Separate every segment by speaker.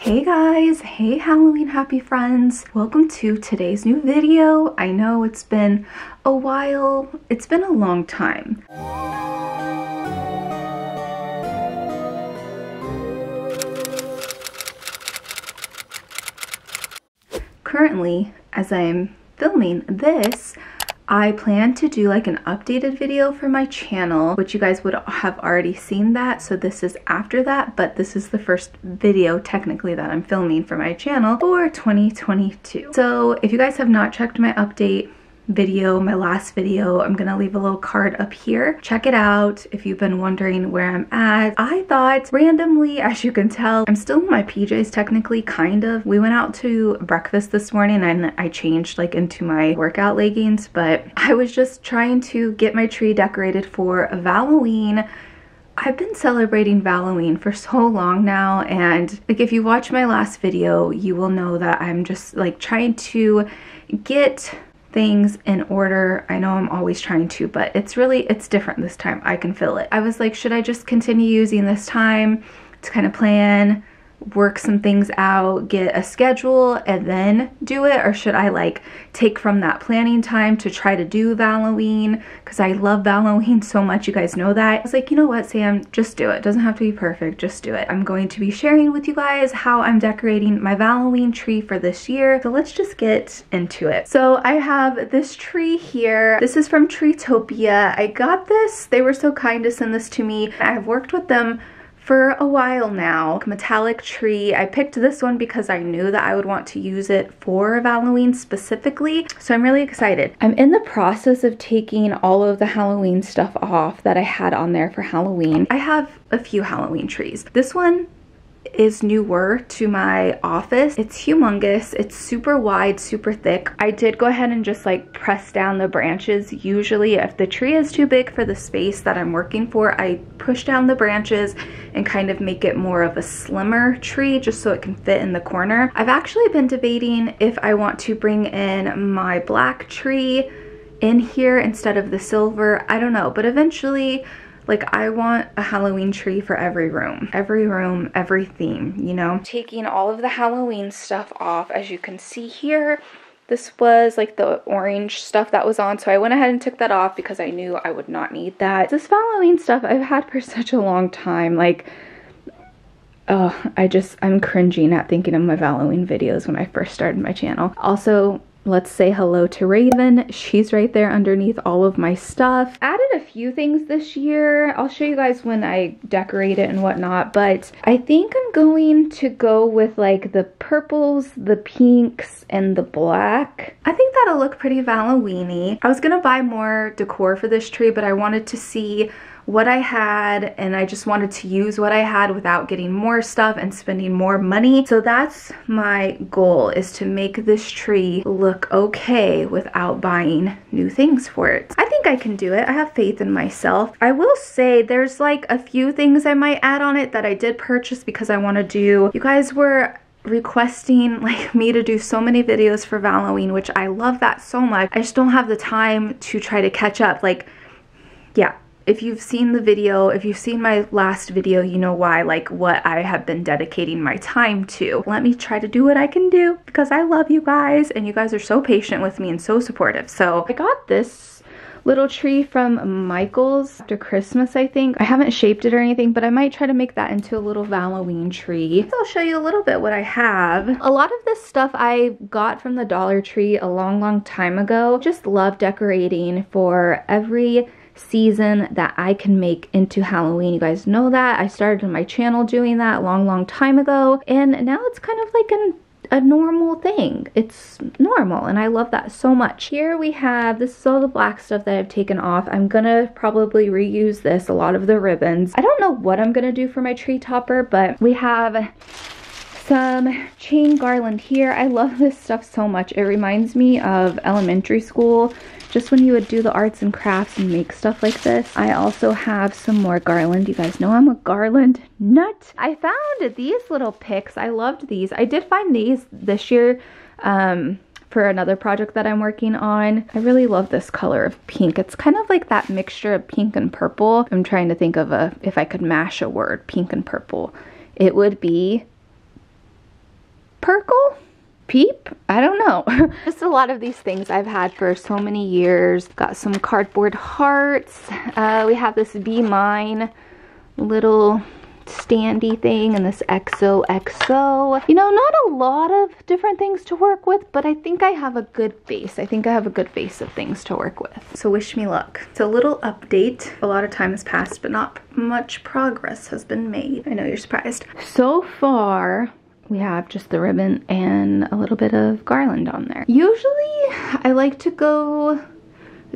Speaker 1: Hey guys, hey Halloween happy friends. Welcome to today's new video. I know it's been a while, it's been a long time. Currently, as I'm filming this, I plan to do like an updated video for my channel, which you guys would have already seen that. So this is after that, but this is the first video technically that I'm filming for my channel for 2022. So if you guys have not checked my update video, my last video, I'm gonna leave a little card up here. Check it out if you've been wondering where I'm at. I thought randomly, as you can tell, I'm still in my PJs technically, kind of. We went out to breakfast this morning and I changed like into my workout leggings, but I was just trying to get my tree decorated for Valloween. I've been celebrating Valloween for so long now, and like if you watch my last video, you will know that I'm just like trying to get things in order. I know I'm always trying to, but it's different this time. I can feel it. I was like, should I just continue using this time to kind of plan, work some things out, get a schedule, and then do it? Or should I like take from that planning time to try to do Valloween? Because I love Valloween so much, you guys know that. I was like, you know what, Sam, just do it. It doesn't have to be perfect, just do it. I'm going to be sharing with you guys how I'm decorating my Valloween tree for this year. So let's just get into it. So I have this tree here. This is from Treetopia. I got this. They were so kind to send this to me. I have worked with them for a while now. Metallic tree. I picked this one because I knew that I would want to use it for Halloween specifically. So I'm really excited. I'm in the process of taking all of the Halloween stuff off that I had on there for Halloween. I have a few Halloween trees. This one is newer to my office. It's humongous. It's super wide, super thick. I did go ahead and just like press down the branches. Usually if the tree is too big for the space that I'm working for, I push down the branches and kind of make it more of a slimmer tree just so it can fit in the corner. I've actually been debating if I want to bring in my black tree in here instead of the silver. I don't know, but eventually, like, I want a Halloween tree for every room, every theme, you know? Taking all of the Halloween stuff off, as you can see here. This was like the orange stuff that was on, so I went ahead and took that off because I knew I would not need that. This Halloween stuff I've had for such a long time, like, oh, I'm cringing at thinking of my Halloween videos when I first started my channel. Also, let's say hello to Raven. She's right there underneath all of my stuff. Added a few things this year. I'll show you guys when I decorate it and whatnot, but I think I'm going to go with like the purples, the pinks, and the black. I think that'll look pretty Halloween-y. I was gonna buy more decor for this tree, but I wanted to see what I had, and I just wanted to use what I had without getting more stuff and spending more money. So that's my goal, is to make this tree look okay without buying new things for it. I think I can do it. I have faith in myself. I will say there's like a few things I might add on it that I did purchase because I want to do. You guys were requesting like me to do so many videos for Valloween, which I love that so much. I just don't have the time to try to catch up. Like, yeah. If you've seen the video, if you've seen my last video, you know why, like what I have been dedicating my time to. Let me try to do what I can do because I love you guys and you guys are so patient with me and so supportive. So I got this little tree from Michael's after Christmas, I think. I haven't shaped it or anything, but I might try to make that into a little Halloween tree. So I'll show you a little bit what I have. A lot of this stuff I got from the Dollar Tree a long time ago. Just love decorating for every season that I can make into Halloween. You guys know that. I started my channel doing that a long time ago, and now it's kind of like a normal thing. It's normal, and I love that so much. Here we have, this is all the black stuff that I've taken off. I'm gonna probably reuse this, a lot of the ribbons. I don't know what I'm gonna do for my tree topper, but we have some chain garland here. I love this stuff so much. It reminds me of elementary school, just when you would do the arts and crafts and make stuff like this. I also have some more garland. You guys know I'm a garland nut. I found these little picks. I loved these. I did find these this year for another project that I'm working on. I really love this color of pink. It's kind of like that mixture of pink and purple. I'm trying to think of if I could mash a word, pink and purple. It would be Perkle? Peep? I don't know. Just a lot of these things I've had for so many years. Got some cardboard hearts. We have this Be Mine little standy thing and this XOXO. You know, not a lot of different things to work with, but I think I have a good base. I think I have a good base of things to work with. So wish me luck. It's a little update. A lot of time has passed, but not much progress has been made. I know you're surprised. So far, we have just the ribbon and a little bit of garland on there. Usually, I like to go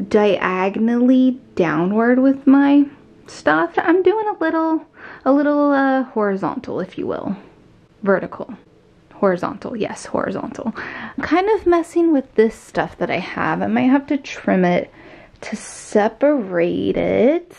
Speaker 1: diagonally downward with my stuff. I'm doing a little horizontal, if you will. Vertical. Horizontal, yes, horizontal. I'm kind of messing with this stuff that I have. I might have to trim it to separate it.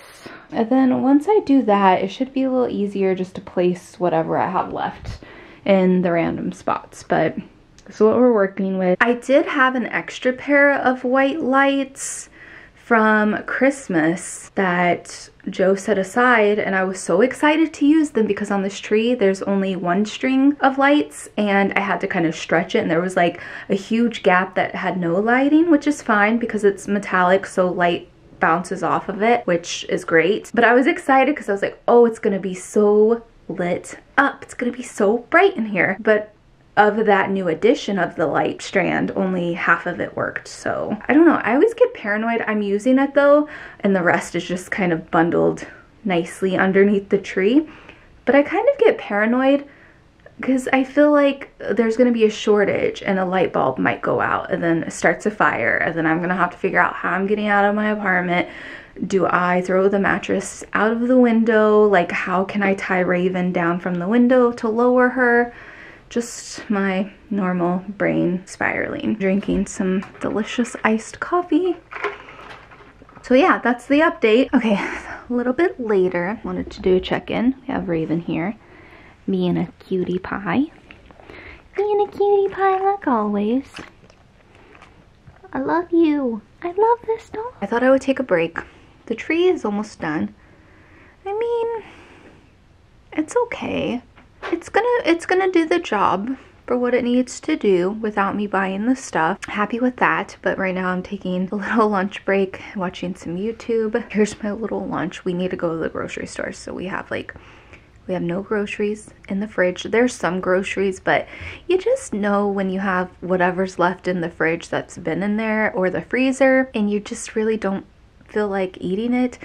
Speaker 1: And then once I do that, it should be a little easier just to place whatever I have left in the random spots. But that's what we're working with. I did have an extra pair of white lights from Christmas that Joe set aside, and I was so excited to use them because on this tree there's only one string of lights and I had to kind of stretch it, and there was like a huge gap that had no lighting, which is fine because it's metallic, so light bounces off of it, which is great. But I was excited because I was like, oh, it's gonna be so lit up, it's gonna be so bright in here. But of that new addition of the light strand, only half of it worked. So I don't know, I always get paranoid. I'm using it though, and the rest is just kind of bundled nicely underneath the tree. But I kind of get paranoid because I feel like there's gonna be a shortage and a light bulb might go out and then it starts a fire, and then I'm gonna have to figure out how I'm getting out of my apartment. Do I throw the mattress out of the window? Like, how can I tie Raven down from the window to lower her? Just my normal brain spiraling. Drinking some delicious iced coffee. So yeah, that's the update. Okay, a little bit later, wanted to do a check-in. We have Raven here, being a cutie pie. Being a cutie pie like always. I love you. I love this dog. I thought I would take a break. The tree is almost done. I mean, it's okay. It's gonna do the job for what it needs to do without me buying the stuff. Happy with that, but right now I'm taking a little lunch break, watching some YouTube. Here's my little lunch. We need to go to the grocery store, so we have no groceries in the fridge. There's some groceries, but you just know when you have whatever's left in the fridge that's been in there or the freezer and you just really don't feel like eating it.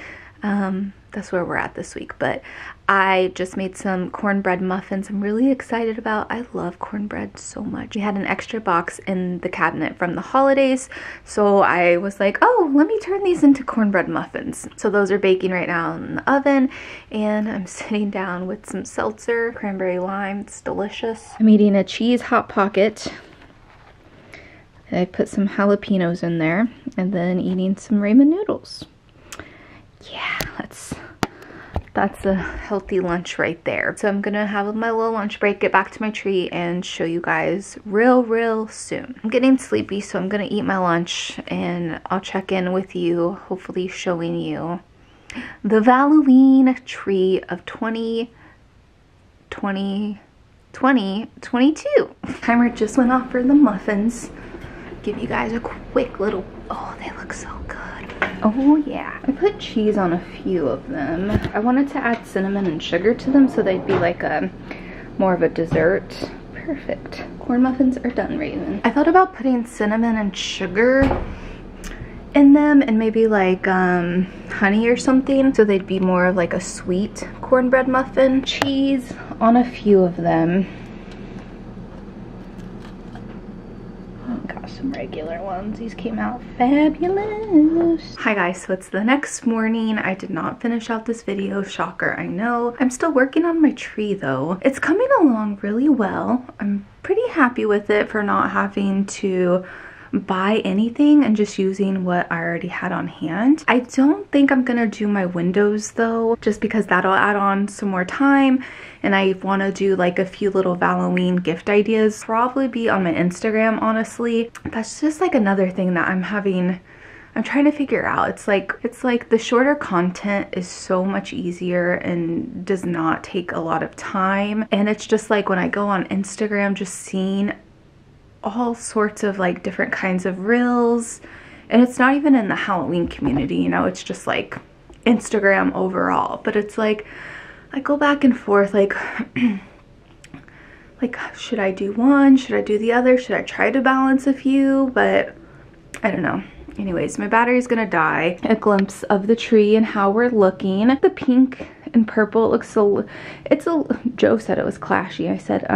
Speaker 1: That's where we're at this week. But I just made some cornbread muffins I'm really excited about. I love cornbread so much. We had an extra box in the cabinet from the holidays, so I was like, oh, let me turn these into cornbread muffins. So those are baking right now in the oven, and I'm sitting down with some seltzer, cranberry lime. It's delicious. I'm eating a cheese Hot Pocket. I put some jalapenos in there, and then eating some ramen noodles. Yeah, that's a healthy lunch right there. So I'm gonna have my little lunch break, get back to my tree, and show you guys real soon. I'm getting sleepy, so I'm gonna eat my lunch and I'll check in with you, hopefully showing you the Valloween tree of 2022. Timer just went off for the muffins. Give you guys a quick little, oh, they look so good. Oh yeah. I put cheese on a few of them. I wanted to add cinnamon and sugar to them so they'd be like more of a dessert. Perfect. Corn muffins are done, Raven. I thought about putting cinnamon and sugar in them and maybe like honey or something so they'd be more of like a sweet cornbread muffin. Cheese on a few of them. Got some regular ones. These came out fabulous. Hi guys, so it's the next morning. I did not finish out this video. Shocker, I know. I'm still working on my tree though. It's coming along really well. I'm pretty happy with it for not having to buy anything and just using what I already had on hand. I don't think I'm gonna do my windows though, just because that'll add on some more time, and I want to do like a few little Valloween gift ideas. Probably be on my Instagram, honestly. That's just like another thing that I'm having I'm trying to figure out. It's like the shorter content is so much easier and does not take a lot of time. And it's just like when I go on Instagram, just seeing all sorts of like different kinds of reels. And it's not even in the Halloween community, you know, it's just like Instagram overall. But it's like, I go back and forth like, like, should I do one? Should I do the other? Should I try to balance a few? But I don't know. Anyways, my battery's gonna die. A glimpse of the tree and how we're looking. The pink and purple looks so, Joe said it was clashy. I said,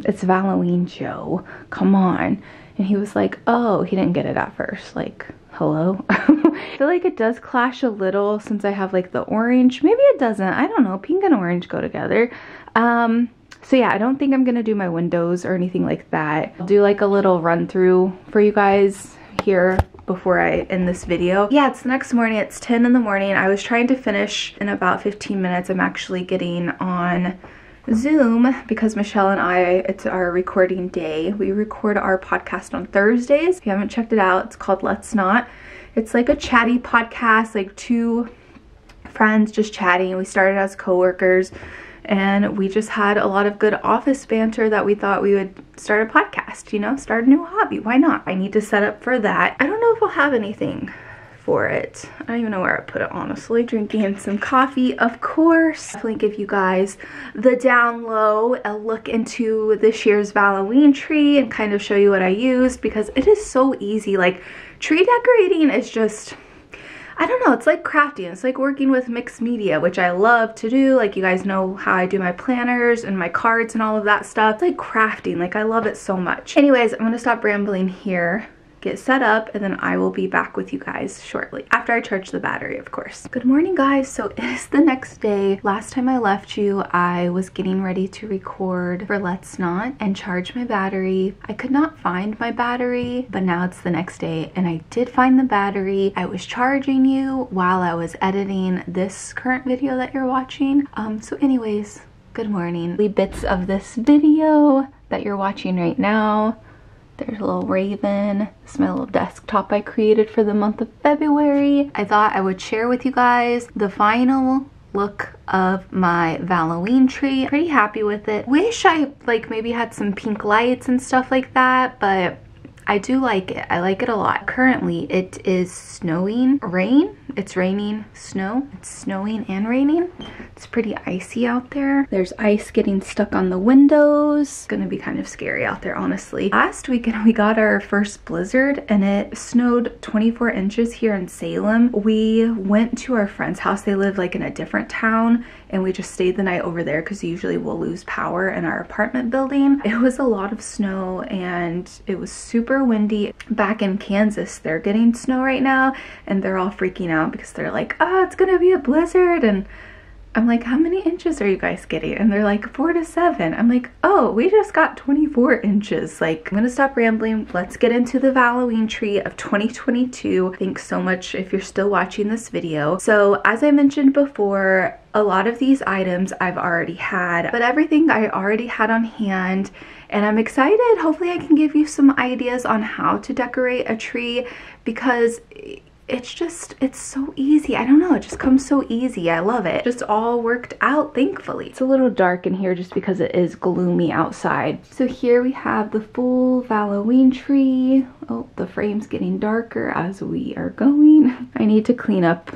Speaker 1: it's Valloween, Joe. Come on. And he was like, oh, he didn't get it at first. Like, hello? I feel like it does clash a little since I have like the orange. Maybe it doesn't. I don't know. Pink and orange go together. So yeah, I don't think I'm gonna do my windows or anything like that. I'll do like a little run through for you guys here before I end this video. Yeah, it's the next morning. It's 10 in the morning. I was trying to finish in about 15 minutes. I'm actually getting on Zoom because Michelle and I, it's our recording day. We record our podcast on Thursdays. If you haven't checked it out, it's called Let's Not. It's like a chatty podcast, like two friends just chatting. We started as coworkers and we just had a lot of good office banter that we thought we would start a podcast, you know, start a new hobby. Why not? I need to set up for that. I don't know if I'll have anything for it. I don't even know where I put it, honestly. Drinking some coffee, of course. Definitely give you guys the down low, a look into this year's Valloween tree and kind of show you what I used because it is so easy. Like, tree decorating is just, I don't know, it's like crafting. It's like working with mixed media, which I love to do. Like, you guys know how I do my planners and my cards and all of that stuff. It's like crafting. Like, I love it so much. Anyways, I'm gonna stop rambling here, get set up, and then I will be back with you guys shortly after I charge the battery, of course. Good morning, guys. So it is the next day. Last time I left you, I was getting ready to record for Let's Not and charge my battery. I could not find my battery, but now it's the next day and I did find the battery. I was charging you while I was editing this current video that you're watching. So anyways, good morning. The bits of this video that you're watching right now. There's a little raven. This is my little desktop I created for the month of February. I thought I would share with you guys the final look of my Valloween tree. Pretty happy with it. Wish I like maybe had some pink lights and stuff like that, but I do like it. I like it a lot. Currently it is snowing, rain. It's raining, snow. It's snowing and raining. It's pretty icy out there. There's ice getting stuck on the windows. It's gonna be kind of scary out there, honestly. Last weekend we got our first blizzard and it snowed 24 inches here in Salem. We went to our friend's house. They live like in a different town and we just stayed the night over there because usually we'll lose power in our apartment building. It was a lot of snow and it was super windy. Back in Kansas, they're getting snow right now and they're all freaking out because they're like, oh, it's gonna be a blizzard. And I'm like, how many inches are you guys getting? And they're like 4 to 7. I'm like, oh, we just got 24 inches. Like, I'm gonna stop rambling. Let's get into the Valloween tree of 2022. Thanks so much if you're still watching this video. So as I mentioned before, a lot of these items I've already had, but everything I already had on hand. And I'm excited. Hopefully I can give you some ideas on how to decorate a tree because it's so easy. I don't know, it just comes so easy. I love it. Just all worked out, thankfully. It's a little dark in here just because it is gloomy outside. So here we have the full Valloween tree. Oh, the frame's getting darker as we are going. I need to clean up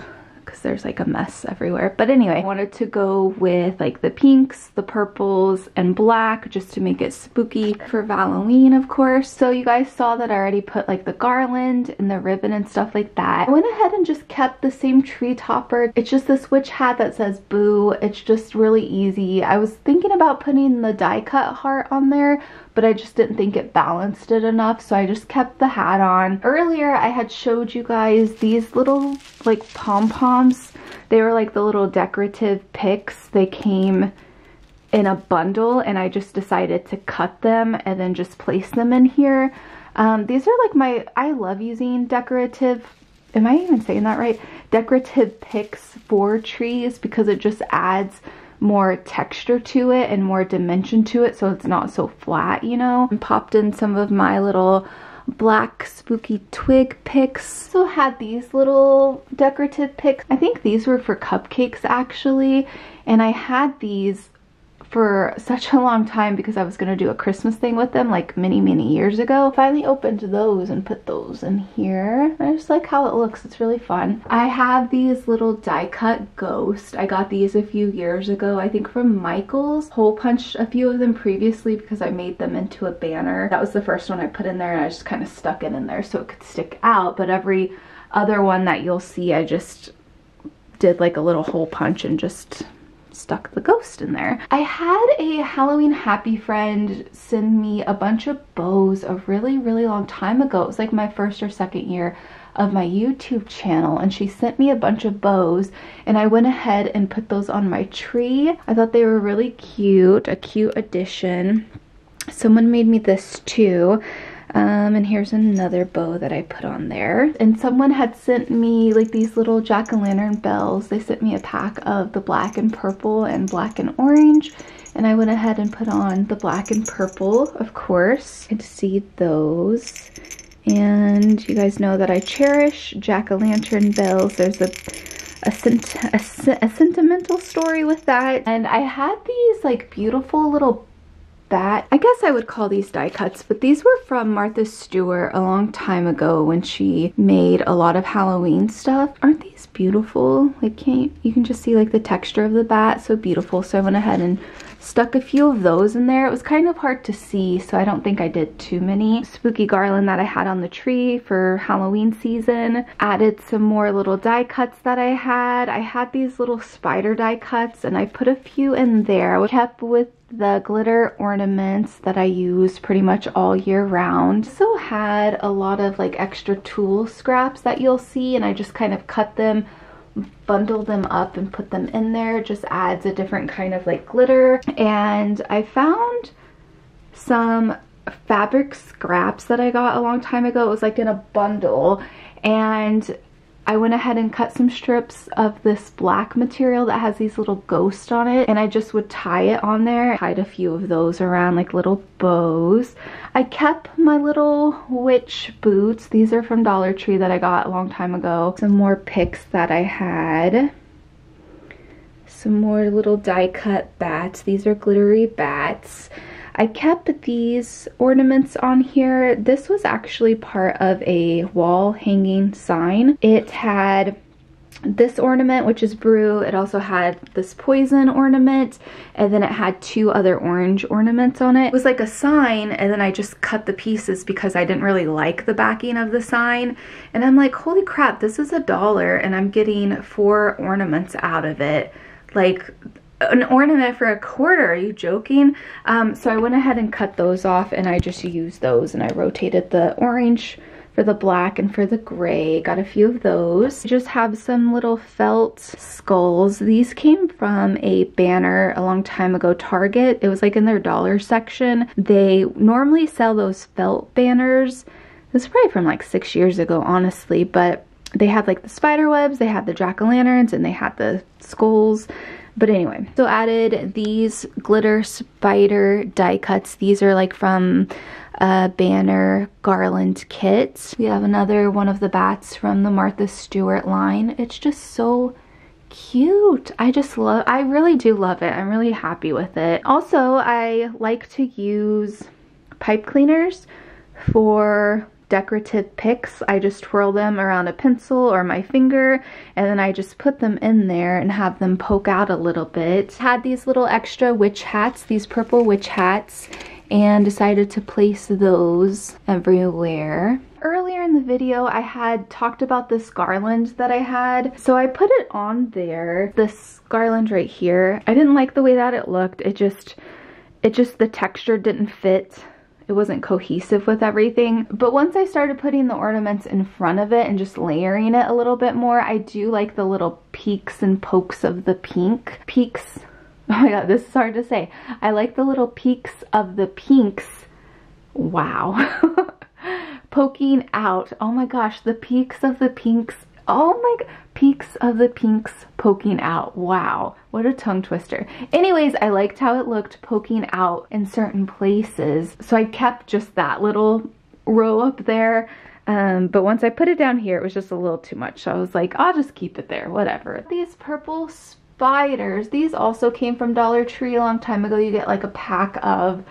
Speaker 1: because there's like a mess everywhere. But anyway, I wanted to go with like the pinks, the purples, and black just to make it spooky for Valloween, of course. So you guys saw that I already put like the garland and the ribbon and stuff like that. I went ahead and just kept the same tree topper. It's just this witch hat that says boo. It's just really easy. I was thinking about putting the die cut heart on there, but I just didn't think it balanced it enough, so I just kept the hat on. Earlier, I had showed you guys these little like pom-poms. They were like the little decorative picks. They came in a bundle and I just decided to cut them and then just place them in here. These are like I love using decorative, am I even saying that right? Decorative picks for trees because it just adds more texture to it and more dimension to it so it's not so flat, you know. And popped in some of my little black spooky twig picks. Also had these little decorative picks. I think these were for cupcakes actually, and I had these for such a long time because I was going to do a Christmas thing with them like many years ago. Finally opened those and put those in here. I just like how it looks. It's really fun. I have these little die cut ghosts. I got these a few years ago, I think from Michael's. Hole punched a few of them previously because I made them into a banner. That was the first one I put in there, and I just kind of stuck it in there so it could stick out. But every other one that you'll see, I just did like a little hole punch and just stuck the ghost in there. I had a Halloween happy friend send me a bunch of bows a really long time ago. It was like my first or second year of my YouTube channel, and she sent me a bunch of bows, and I went ahead and put those on my tree. I thought they were really cute, a cute addition. Someone made me this too. And here's another bow that I put on there. And someone had sent me like these little jack-o'-lantern bells. They sent me a pack of the black and purple and black and orange. And I went ahead and put on the black and purple, of course. You can see those. And you guys know that I cherish jack-o'-lantern bells. There's a sentimental story with that. And I had these like beautiful little I guess I would call these die cuts, but these were from Martha Stewart a long time ago when she made a lot of Halloween stuff. Aren't these beautiful? Like, you can just see like the texture of the bat, so beautiful. So I went ahead and stuck a few of those in there. It was kind of hard to see, so I don't think I did too many. Spooky garland that I had on the tree for Halloween season. Added some more little die cuts that I had. I had these little spider die cuts, and I put a few in there. I kept with the glitter ornaments that I use pretty much all year round. Also had a lot of like extra tool scraps that you'll see, and I just kind of cut them, bundle them up and put them in there. It just adds a different kind of like glitter. And I found some fabric scraps that I got a long time ago. It was like in a bundle, and I went ahead and cut some strips of this black material that has these little ghosts on it, and I just would tie it on there. Tied a few of those around like little bows. I kept my little witch boots. These are from Dollar Tree that I got a long time ago. Some more picks that I had. Some more little die cut bats. These are glittery bats. I kept these ornaments on here. This was actually part of a wall hanging sign. It had this ornament, which is brew. It also had this poison ornament, and then it had two other orange ornaments on it. It was like a sign, and then I just cut the pieces because I didn't really like the backing of the sign. And I'm like, holy crap, this is $1 and I'm getting 4 ornaments out of it. Like, an ornament for $1. Are you joking? So I went ahead and cut those off, and I just used those, and I rotated the orange for the black and for the gray. Got a few of those. I just have some little felt skulls. These came from a banner a long time ago, Target. It was like in their dollar section. They normally sell those felt banners. This is probably from like 6 years ago, honestly, but they had like the spider webs, they had the jack-o'-lanterns, and they had the skulls. But anyway, so added these glitter spider die cuts. These are like from a banner Garland kit. We have another one of the bats from the Martha Stewart line. It's just so cute. I really do love it. I'm really happy with it. Also, I like to use pipe cleaners for decorative picks. I just twirl them around a pencil or my finger, and then I just put them in there and have them poke out a little bit. Had these little extra witch hats, these purple witch hats, and decided to place those everywhere. Earlier in the video, I had talked about this garland that I had, so I put it on there. This garland right here, I didn't like the way that it looked. It just the texture didn't fit. It wasn't cohesive with everything. But once I started putting the ornaments in front of it and just layering it a little bit more, I do like the little peaks and pokes of the pink. Peaks, oh my god, this is hard to say. I like the little peaks of the pinks. Wow. Poking out. Oh my gosh, the peaks of the pinks. Oh my god, peaks of the pinks poking out. Wow, what a tongue twister. Anyways, I liked how it looked poking out in certain places, so I kept just that little row up there. But once I put it down here, it was just a little too much. So I was like, I'll just keep it there, whatever. These purple spiders, these also came from Dollar Tree a long time ago. You get like a pack of,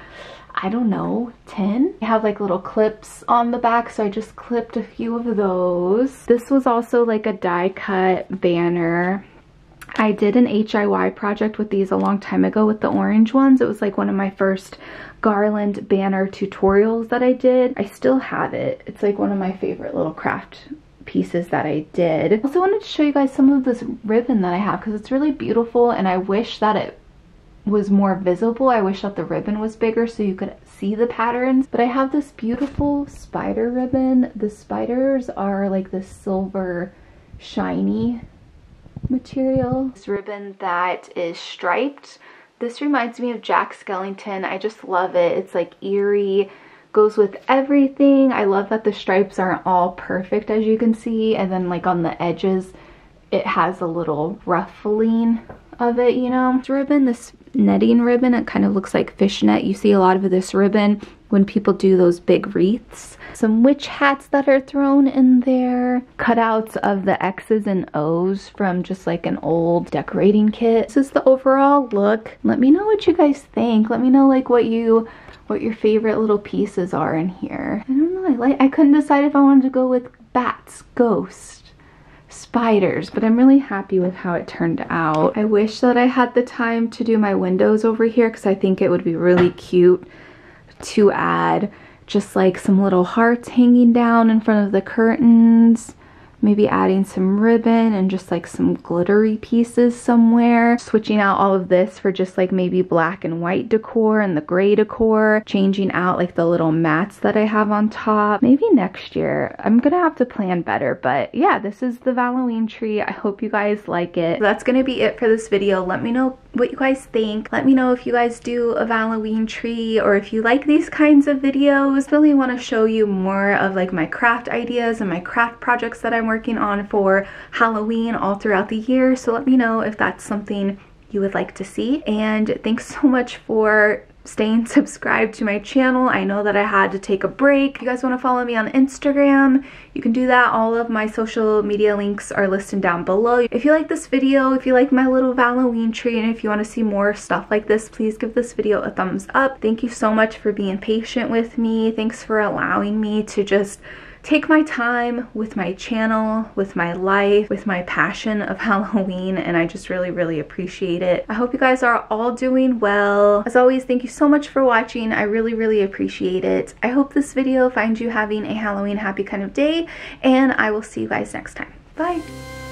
Speaker 1: I don't know, 10. They have like little clips on the back, so I just clipped a few of those. This was also like a die cut banner. I did an HIY project with these a long time ago with the orange ones. It was like one of my first Garland banner tutorials that I did. I still have it. It's like one of my favorite little craft pieces that I did. I also wanted to show you guys some of this ribbon that I have because it's really beautiful, and I wish that it was more visible. I wish that the ribbon was bigger so you could see the patterns. But I have this beautiful spider ribbon. The spiders are like this silver shiny material. This ribbon that is striped. This reminds me of Jack Skellington. I just love it. It's like eerie, goes with everything. I love that the stripes aren't all perfect, as you can see, and then like on the edges it has a little ruffling of it, you know. This ribbon, this netting ribbon, it kind of looks like fishnet. You see a lot of this ribbon when people do those big wreaths. Some witch hats that are thrown in there. Cutouts of the X's and O's from just like an old decorating kit. This is the overall look. Let me know what you guys think. Let me know like what your favorite little pieces are in here. I don't know, I couldn't decide if I wanted to go with bats, ghosts, spiders, but I'm really happy with how it turned out. I wish that I had the time to do my windows over here because I think it would be really cute to add just like some little hearts hanging down in front of the curtains. Maybe adding some ribbon and just like some glittery pieces somewhere. Switching out all of this for just like maybe black and white decor and the gray decor. Changing out like the little mats that I have on top. Maybe next year. I'm gonna have to plan better, but yeah, this is the Valloween tree. I hope you guys like it. So that's gonna be it for this video. Let me know what you guys think. Let me know if you guys do a Valloween tree or if you like these kinds of videos. I really want to show you more of like my craft ideas and my craft projects that I'm working on for Halloween all throughout the year. So let me know if that's something you would like to see. And thanks so much for staying subscribed to my channel. I know that I had to take a break. If you guys want to follow me on Instagram, you can do that. All of my social media links are listed down below. If you like this video, if you like my little Valloween tree, and if you want to see more stuff like this, please give this video a thumbs up. Thank you so much for being patient with me. Thanks for allowing me to just take my time with my channel, with my life, with my passion of Halloween, and I just really appreciate it. I hope you guys are all doing well. As always, thank you so much for watching. I really appreciate it. I hope this video finds you having a Halloween happy kind of day, and I will see you guys next time. Bye!